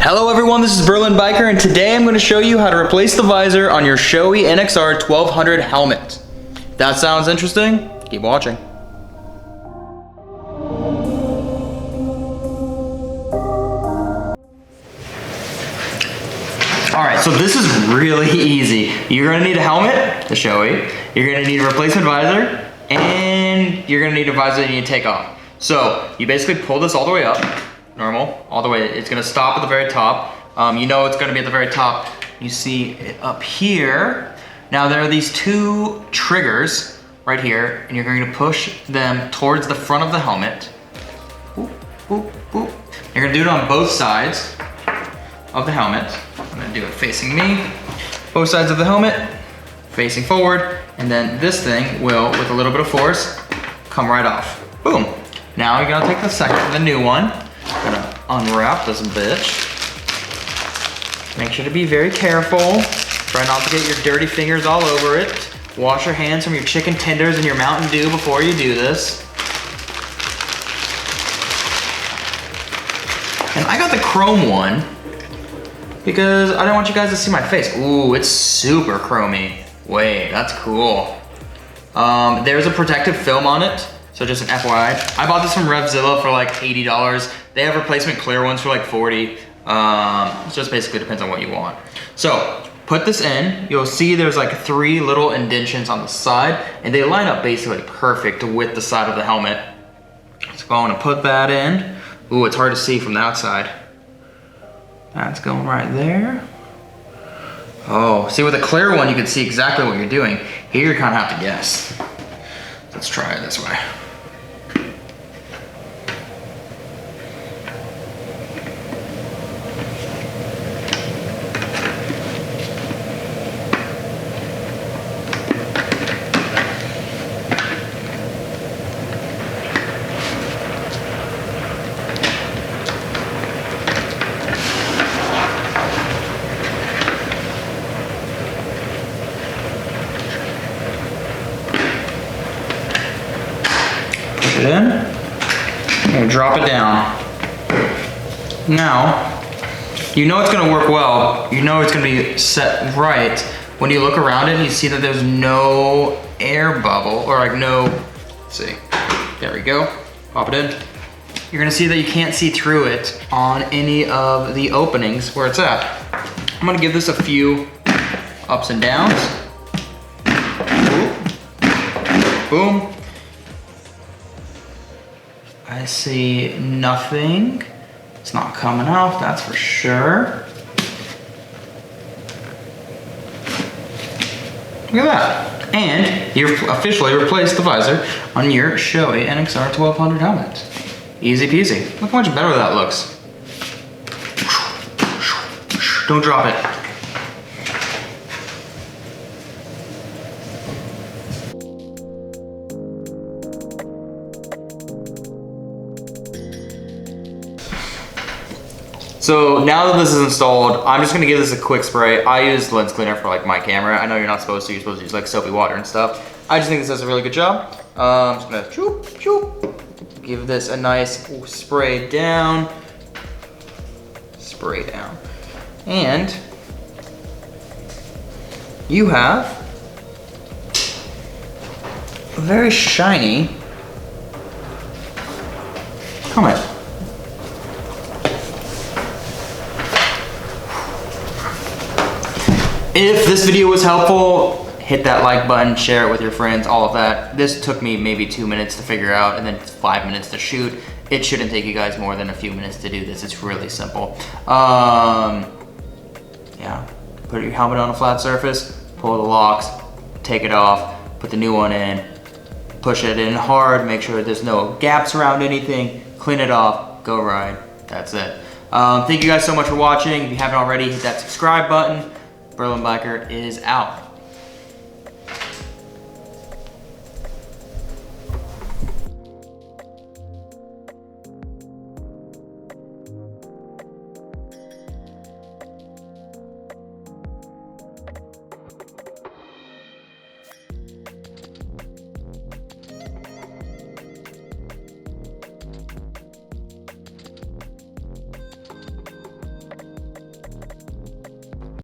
Hello everyone, this is Berlin Biker, and today I'm going to show you how to replace the visor on your Shoei NXR 1200 helmet. If that sounds interesting, keep watching. Alright, so this is really easy. You're going to need a helmet, the Shoei, you're going to need a replacement visor, and you're going to need a visor that you need to take off. So, you basically pull this all the way up. Normal, all the way. It's gonna stop at the very top. You know it's gonna be at the very top. You see it up here. Now there are these two triggers right here, and you're going to push them towards the front of the helmet. Boop, boop, boop. You're gonna do it on both sides of the helmet. I'm gonna do it facing me. Both sides of the helmet, facing forward, and then this thing will, with a little bit of force, come right off. Boom. Now you're gonna take the new one. Gonna unwrap this bitch. Make sure to be very careful. Try not to get your dirty fingers all over it. Wash your hands from your chicken tenders and your Mountain Dew before you do this. And I got the chrome one because I don't want you guys to see my face. Ooh, it's super chromy. Wait, that's cool. There's a protective film on it. So just an FYI. I bought this from RevZilla for like $80. They have replacement clear ones for like $40. It just basically depends on what you want. So put this in. You'll see there's like 3 little indentions on the side, and they line up basically perfect with the side of the helmet. So go on and put that in. Ooh, it's hard to see from the outside. That's going right there. Oh, see with a clear one, you can see exactly what you're doing. Here you kind of have to guess. Let's try it this way. It in and drop it down. Now, you know it's gonna work well. You know it's gonna be set right. When you look around it, you see that there's no air bubble, or like no, let's see, there we go. Pop it in. You're gonna see that you can't see through it on any of the openings where it's at. I'm gonna give this a few ups and downs. Boom. I see nothing. It's not coming off, that's for sure. Look at that. And you've officially replaced the visor on your Shoei NXR 1200 helmet. Easy peasy. Look how much better that looks. Don't drop it. So now that this is installed, I'm just gonna give this a quick spray. I use lens cleaner for like my camera. I know you're not supposed to. You're supposed to use like soapy water and stuff. I just think this does a really good job. I'm just gonna choop, choop, give this a nice spray down. Spray down. And you have a very shiny helmet. If this video was helpful, hit that like button, share it with your friends, all of that. This took me maybe 2 minutes to figure out and then 5 minutes to shoot. It shouldn't take you guys more than a few minutes to do this. It's really simple. Yeah, put your helmet on a flat surface, pull the locks, take it off, put the new one in, push it in hard, make sure there's no gaps around anything, clean it off, go ride. That's it. Thank you guys so much for watching. If you haven't already, hit that subscribe button. Berlin Biker is out.